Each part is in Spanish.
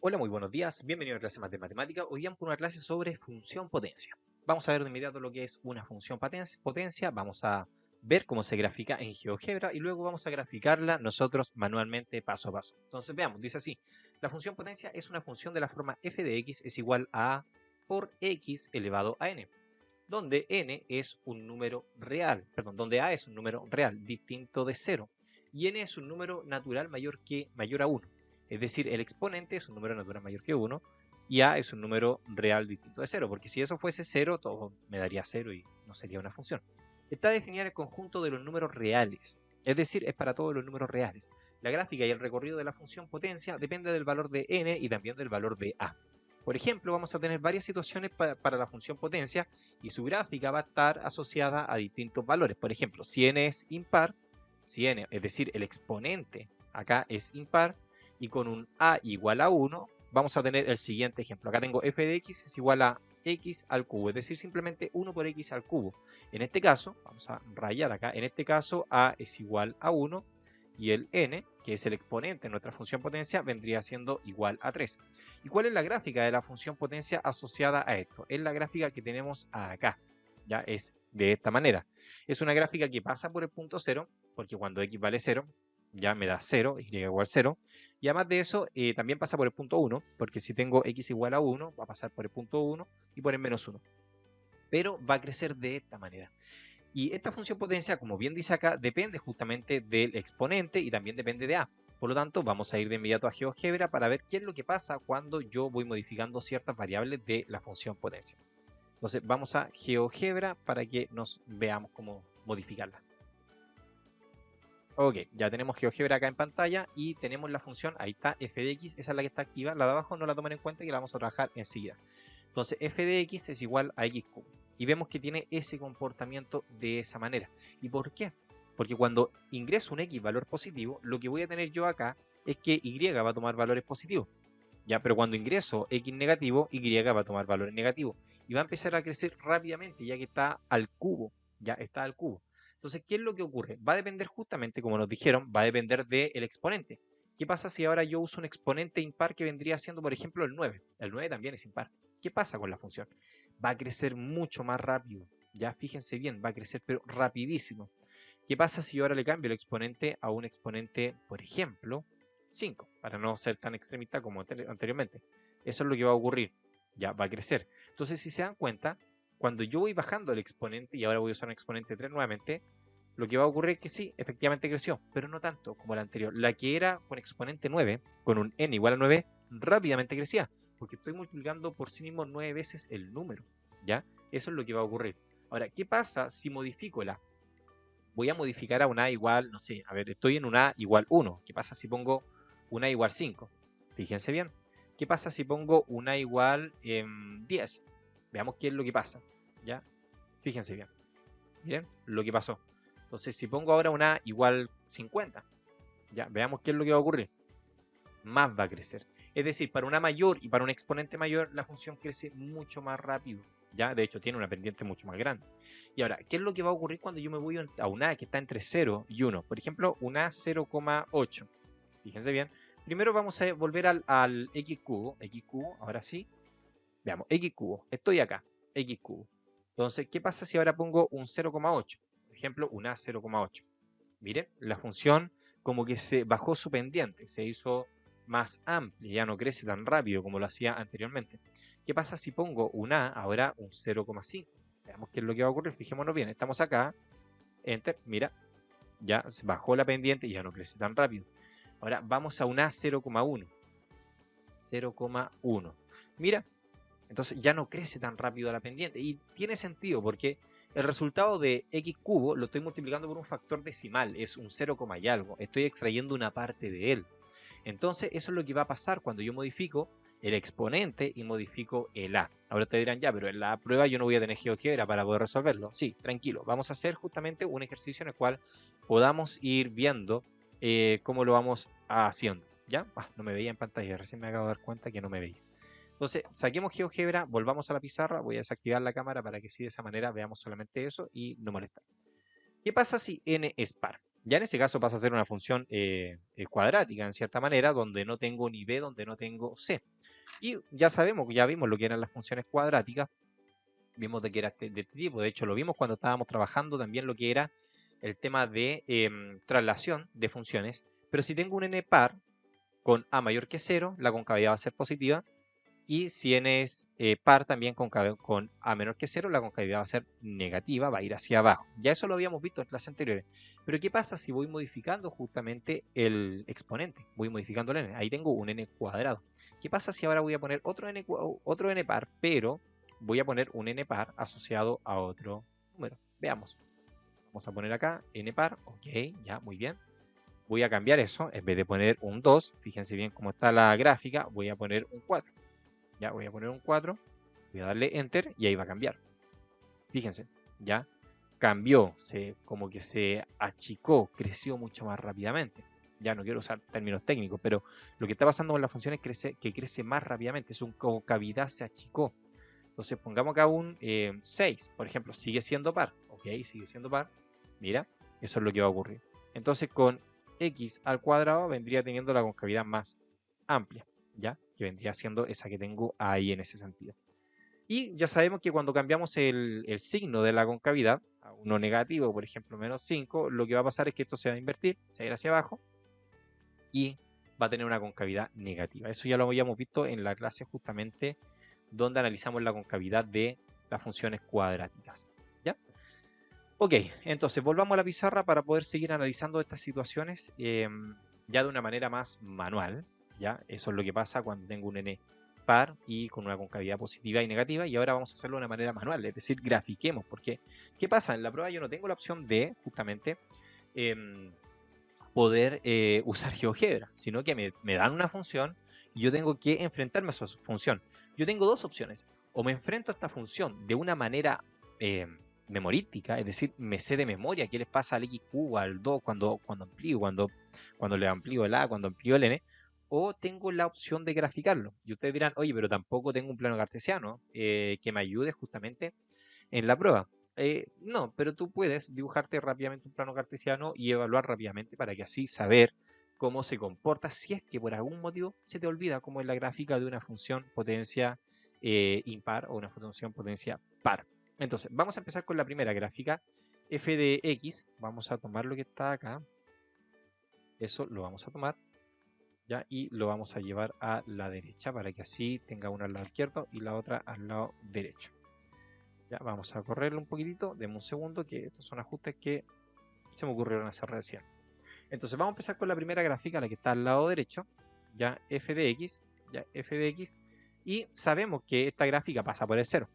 Hola, muy buenos días. Bienvenido a la clase más de matemática. Hoy día por una clase sobre función potencia. Vamos a ver de inmediato lo que es una función potencia. Vamos a ver cómo se grafica en GeoGebra y luego vamos a graficarla nosotros manualmente paso a paso. Entonces veamos, dice así. La función potencia es una función de la forma f de x es igual a por x elevado a n, donde n es un número real, perdón, donde a es un número real distinto de 0 y n es un número natural mayor a 1. Es decir, el exponente es un número natural mayor que 1 y a es un número real distinto de 0, porque si eso fuese 0, todo me daría 0 y no sería una función. Está definida en el conjunto de los números reales, es decir, es para todos los números reales. La gráfica y el recorrido de la función potencia depende del valor de n y también del valor de a. Por ejemplo, vamos a tener varias situaciones para la función potencia y su gráfica va a estar asociada a distintos valores. Por ejemplo, si n es impar, si n, es decir, el exponente acá es impar, y con un a igual a 1, vamos a tener el siguiente ejemplo. Acá tengo f de x es igual a x al cubo, es decir, simplemente 1 por x al cubo. En este caso, vamos a rayar acá, en este caso a es igual a 1 y el n, que es el exponente de nuestra función potencia, vendría siendo igual a 3. ¿Y cuál es la gráfica de la función potencia asociada a esto? Es la gráfica que tenemos acá, ya es de esta manera. Es una gráfica que pasa por el punto 0, porque cuando x vale 0, ya me da 0, y igual 0, y además de eso, también pasa por el punto 1, porque si tengo x igual a 1, va a pasar por el punto 1 y por el menos 1. Pero va a crecer de esta manera. Y esta función potencia, como bien dice acá, depende justamente del exponente y también depende de a. Por lo tanto, vamos a ir de inmediato a GeoGebra para ver qué es lo que pasa cuando yo voy modificando ciertas variables de la función potencia. Entonces, vamos a GeoGebra para que nos veamos cómo modificarla. Ok, ya tenemos GeoGebra acá en pantalla y tenemos la función, ahí está, f de x, esa es la que está activa. La de abajo no la tomen en cuenta y la vamos a trabajar enseguida. Entonces f de x es igual a x cubo. Y vemos que tiene ese comportamiento de esa manera. ¿Y por qué? Porque cuando ingreso un x valor positivo, lo que voy a tener yo acá es que y va a tomar valores positivos. ¿Ya? Pero cuando ingreso x negativo, y va a tomar valores negativos. Y va a empezar a crecer rápidamente, ya que está al cubo. Ya está al cubo. Entonces, ¿qué es lo que ocurre? Va a depender justamente, como nos dijeron, va a depender del exponente. ¿Qué pasa si ahora yo uso un exponente impar que vendría siendo, por ejemplo, el 9? El 9 también es impar. ¿Qué pasa con la función? Va a crecer mucho más rápido. Ya fíjense bien, va a crecer pero rapidísimo. ¿Qué pasa si yo ahora le cambio el exponente a un exponente, por ejemplo, 5, para no ser tan extremista como anteriormente? Eso es lo que va a ocurrir. Ya va a crecer. Entonces, si se dan cuenta, cuando yo voy bajando el exponente, y ahora voy a usar un exponente 3 nuevamente, lo que va a ocurrir es que sí, efectivamente creció, pero no tanto como la anterior. La que era con exponente 9, con un n igual a 9, rápidamente crecía, porque estoy multiplicando por sí mismo 9 veces el número. ¿Ya? Eso es lo que va a ocurrir. Ahora, ¿qué pasa si modifico el a? Voy a modificar a un a igual, no sé, a ver, estoy en un a igual 1. ¿Qué pasa si pongo un a igual 5? Fíjense bien. ¿Qué pasa si pongo un a igual 10? Veamos qué es lo que pasa. ¿Ya? Fíjense bien. Miren lo que pasó. Entonces, si pongo ahora un a igual 50, ya, veamos qué es lo que va a ocurrir. Más va a crecer. Es decir, para una mayor y para un exponente mayor, la función crece mucho más rápido. Ya, de hecho, tiene una pendiente mucho más grande. Y ahora, ¿qué es lo que va a ocurrir cuando yo me voy a un a que está entre 0 y 1? Por ejemplo, un a 0,8. Fíjense bien. Primero vamos a volver al x cubo. X cubo, ahora sí. Veamos, x cubo. Estoy acá. X cubo. Entonces, ¿qué pasa si ahora pongo un 0,8? Por ejemplo, un a 0,8. Miren, la función como que se bajó su pendiente, se hizo más amplia, ya no crece tan rápido como lo hacía anteriormente. ¿Qué pasa si pongo un a, ahora un 0,5? Veamos qué es lo que va a ocurrir, fijémonos bien, estamos acá, enter, mira, ya se bajó la pendiente y ya no crece tan rápido. Ahora vamos a un a 0,1. 0,1. Mira, entonces ya no crece tan rápido la pendiente. Y tiene sentido porque el resultado de x cubo lo estoy multiplicando por un factor decimal. Es un 0, y algo. Estoy extrayendo una parte de él. Entonces eso es lo que va a pasar cuando yo modifico el exponente y modifico el a. Ahora te dirán, ya, pero en la prueba yo no voy a tener GeoGebra para poder resolverlo. Sí, tranquilo. Vamos a hacer justamente un ejercicio en el cual podamos ir viendo cómo lo vamos haciendo. ¿Ya? No me veía en pantalla. Recién me acabo de dar cuenta que no me veía. Entonces, saquemos GeoGebra, volvamos a la pizarra, voy a desactivar la cámara para que sí de esa manera veamos solamente eso y no molestar. ¿Qué pasa si n es par? Ya en ese caso pasa a ser una función cuadrática, en cierta manera, donde no tengo ni b, donde no tengo c. Y ya sabemos, ya vimos lo que eran las funciones cuadráticas, vimos de que era de este tipo, de hecho lo vimos cuando estábamos trabajando también lo que era el tema de traslación de funciones, pero si tengo un n par con a mayor que 0, la concavidad va a ser positiva, y si n es par también con a menor que 0, la concavidad va a ser negativa, va a ir hacia abajo. Ya eso lo habíamos visto en clases anteriores. Pero ¿qué pasa si voy modificando justamente el exponente? Voy modificando el n. Ahí tengo un n cuadrado. ¿Qué pasa si ahora voy a poner otro n par, pero voy a poner un n par asociado a otro número? Veamos. Vamos a poner acá n par. Ok, ya, muy bien. Voy a cambiar eso. En vez de poner un 2, fíjense bien cómo está la gráfica, voy a poner un 4. Ya voy a poner un 4, voy a darle enter y ahí va a cambiar. Fíjense, ya cambió, como que se achicó, creció mucho más rápidamente. Ya no quiero usar términos técnicos, pero lo que está pasando con la función es que crece más rápidamente, su concavidad se achicó. Entonces pongamos acá un 6, por ejemplo, sigue siendo par, ok, sigue siendo par, mira, eso es lo que va a ocurrir. Entonces con x al cuadrado vendría teniendo la concavidad más amplia, ¿ya? Que vendría siendo esa que tengo ahí en ese sentido. Y ya sabemos que cuando cambiamos el signo de la concavidad a uno negativo, por ejemplo, menos 5, lo que va a pasar es que esto se va a invertir, se va a ir hacia abajo y va a tener una concavidad negativa. Eso ya lo habíamos visto en la clase justamente donde analizamos la concavidad de las funciones cuadráticas. ¿Ya? Ok, entonces volvamos a la pizarra para poder seguir analizando estas situaciones ya de una manera más manual. ¿Ya? Eso es lo que pasa cuando tengo un n par y con una concavidad positiva y negativa, y ahora vamos a hacerlo de una manera manual, es decir, grafiquemos, porque ¿qué pasa? En la prueba yo no tengo la opción de justamente poder usar GeoGebra, sino que me dan una función y yo tengo que enfrentarme a esa función. Yo tengo dos opciones: o me enfrento a esta función de una manera memorística, es decir, me sé de memoria qué les pasa al x cubo, al 2 cuando amplío, cuando le amplío el a, cuando amplío el n, o tengo la opción de graficarlo. Y ustedes dirán, oye, pero tampoco tengo un plano cartesiano que me ayude justamente en la prueba. No, pero tú puedes dibujarte rápidamente un plano cartesiano y evaluar rápidamente para que así saber cómo se comporta si es que por algún motivo se te olvida, como es la gráfica de una función potencia impar o una función potencia par. Entonces, vamos a empezar con la primera gráfica, f de x. Vamos a tomar lo que está acá. Eso lo vamos a tomar. ¿Ya? Y lo vamos a llevar a la derecha para que así tenga una al lado izquierdo y la otra al lado derecho. Ya, vamos a correrlo un poquitito, deme un segundo, que estos son ajustes que se me ocurrieron hacer recién. Entonces vamos a empezar con la primera gráfica, la que está al lado derecho, ya f de x, y sabemos que esta gráfica pasa por el 0,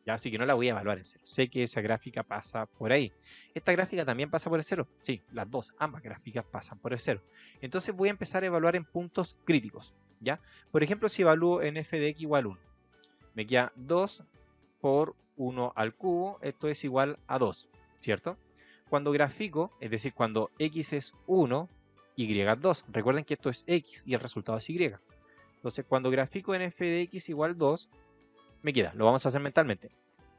ya, así que no la voy a evaluar en 0. Sé que esa gráfica pasa por ahí. ¿Esta gráfica también pasa por el 0? Sí, las dos, ambas gráficas pasan por el 0. Entonces voy a empezar a evaluar en puntos críticos, ¿ya? Por ejemplo, si evalúo en f de x igual 1, me queda 2 por 1 al cubo, esto es igual a 2, ¿cierto? Cuando grafico, es decir, cuando x es 1, y es 2, recuerden que esto es x y el resultado es y. Entonces, cuando grafico en f de x igual 2, me queda, lo vamos a hacer mentalmente,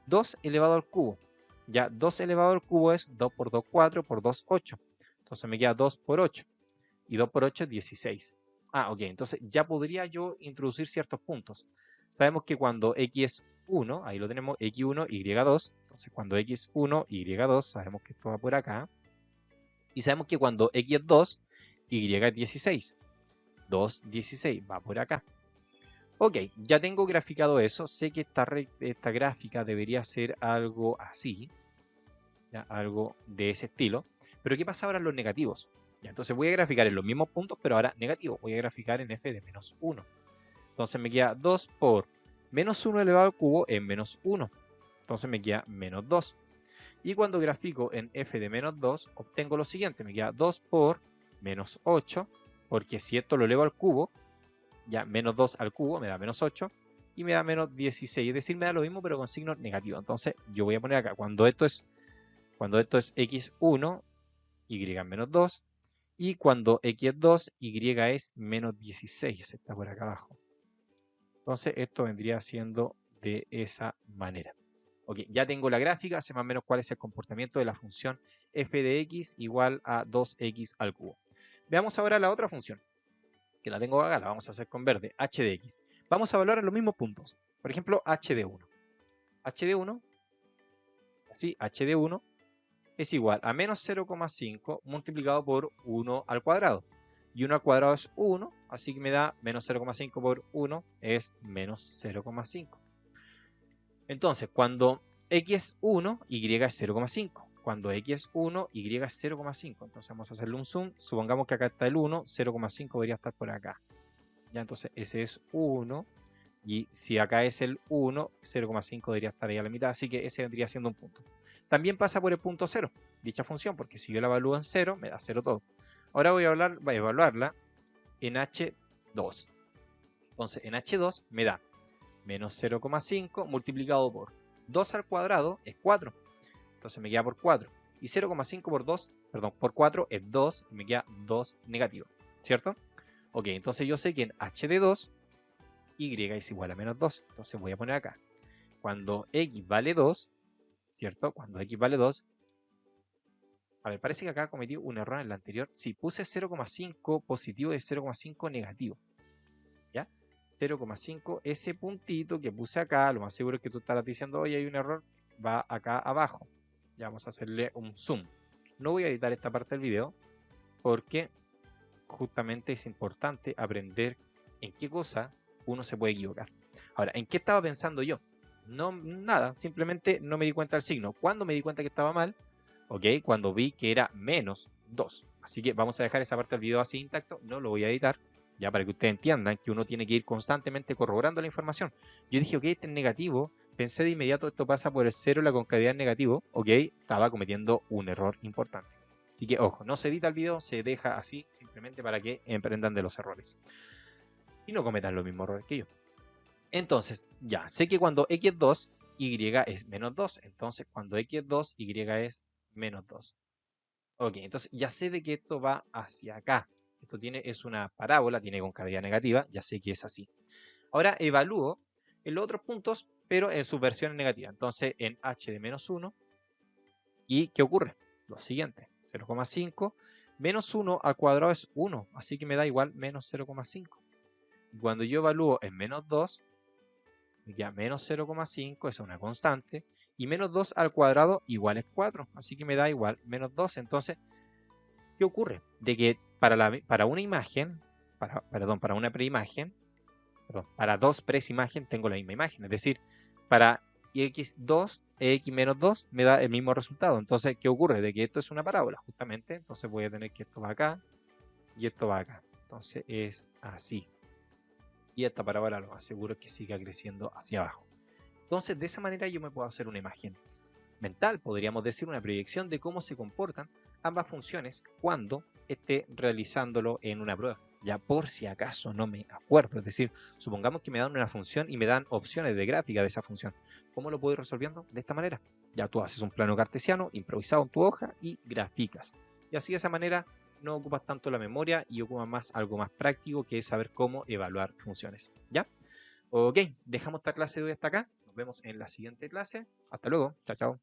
2 elevado al cubo. Ya 2 elevado al cubo es 2 por 2, 4, por 2, 8. Entonces me queda 2 por 8. Y 2 por 8 es 16. Ah, ok, entonces ya podría yo introducir ciertos puntos. Sabemos que cuando x es 1, ahí lo tenemos, x1, y2. Entonces cuando x1, y2, sabemos que esto va por acá. Y sabemos que cuando x es 2, y es 16. 2, 16, va por acá. Ok, ya tengo graficado eso. Sé que esta gráfica debería ser algo así. ¿Ya? Algo de ese estilo. Pero ¿qué pasa ahora en los negativos? ¿Ya? Entonces voy a graficar en los mismos puntos, pero ahora negativo. Voy a graficar en f de menos 1. Entonces me queda 2 por menos 1 elevado al cubo en menos 1. Entonces me queda menos 2. Y cuando grafico en f de menos 2, obtengo lo siguiente. Me queda 2 por menos 8, porque si esto lo elevo al cubo, ya menos 2 al cubo me da menos 8, y me da menos 16. Es decir, me da lo mismo, pero con signo negativo. Entonces yo voy a poner acá, cuando esto es x1, y es menos 2, y cuando x es 2, y es menos 16, está por acá abajo. Entonces esto vendría siendo de esa manera. Ok, ya tengo la gráfica, sé más o menos cuál es el comportamiento de la función f de x igual a 2x al cubo. Veamos ahora la otra función, que la tengo acá, la vamos a hacer con verde, h de x. Vamos a evaluar los mismos puntos. Por ejemplo, h de 1. h de 1, así, h de 1 es igual a menos 0,5 multiplicado por 1 al cuadrado. Y 1 al cuadrado es 1, así que me da menos 0,5 por 1 es menos 0,5. Entonces, cuando x es 1, y es 0,5. Cuando x es 1, y es 0,5. Entonces vamos a hacerle un zoom. Supongamos que acá está el 1, 0,5 debería estar por acá. Ya, entonces ese es 1. Y si acá es el 1, 0,5 debería estar ahí a la mitad. Así que ese vendría siendo un punto. También pasa por el punto 0, dicha función, porque si yo la evalúo en 0, me da 0 todo. Ahora voy a evaluarla en h2. Entonces en h2 me da menos 0,5 multiplicado por 2 al cuadrado es 4. Entonces me queda por 4. Y 0,5 por 2, perdón, por 4 es 2 y me queda 2 negativo. ¿Cierto? Ok, entonces yo sé que en h de 2, y es igual a menos 2. Entonces voy a poner acá. Cuando x vale 2, ¿cierto? Cuando x vale 2. A ver, parece que acá cometí un error en el anterior. Sí, puse 0,5 positivo y 0,5 negativo. ¿Ya? 0,5, ese puntito que puse acá, lo más seguro es que tú estarás diciendo, oye, hay un error, va acá abajo. Ya vamos a hacerle un zoom. No voy a editar esta parte del video porque justamente es importante aprender en qué cosa uno se puede equivocar. Ahora, ¿en qué estaba pensando yo? No, nada, simplemente no me di cuenta del signo. ¿Cuándo me di cuenta que estaba mal? Ok, cuando vi que era menos 2. Así que vamos a dejar esa parte del video así intacto, no lo voy a editar, ya para que ustedes entiendan que uno tiene que ir constantemente corroborando la información. Yo dije, ok, este es negativo, pensé de inmediato esto pasa por el 0, la concavidad es negativo, ok, estaba cometiendo un error importante. Así que ojo, no se edita el video, se deja así simplemente para que aprendan de los errores. Y no cometan los mismos errores que yo. Entonces, ya, sé que cuando x es 2, y es menos 2. Entonces, cuando x es 2, y es menos 2. Ok, entonces ya sé de que esto va hacia acá. Esto es una parábola, tiene concavidad negativa, ya sé que es así. Ahora evalúo en los otros puntos, pero en sus versiones negativas. Entonces en h de menos 1, ¿y qué ocurre? Lo siguiente, 0,5 menos 1 al cuadrado es 1, así que me da igual menos 0,5. Y cuando yo evalúo en menos 2, me queda menos 0,5, esa es una constante, y menos 2 al cuadrado igual es 4, así que me da igual menos 2. Entonces, ¿qué ocurre? De que para una imagen, para una preimagen, para dos preimagen tengo la misma imagen. Es decir, para x2 e x menos 2 me da el mismo resultado. Entonces, ¿qué ocurre? De que esto es una parábola, justamente. Entonces voy a tener que esto va acá y esto va acá. Entonces es así. Y esta parábola lo más seguro es que siga creciendo hacia abajo. Entonces, de esa manera yo me puedo hacer una imagen mental, podríamos decir una proyección de cómo se comportan ambas funciones cuando esté realizándolo en una prueba. Ya por si acaso no me acuerdo, es decir, supongamos que me dan una función y me dan opciones de gráfica de esa función. ¿Cómo lo puedo ir resolviendo? De esta manera. Ya tú haces un plano cartesiano improvisado en tu hoja y graficas. Y así de esa manera no ocupas tanto la memoria y ocupas más algo más práctico, que es saber cómo evaluar funciones. ¿Ya? Ok, dejamos esta clase de hoy hasta acá. Nos vemos en la siguiente clase. Hasta luego. Chao, chao.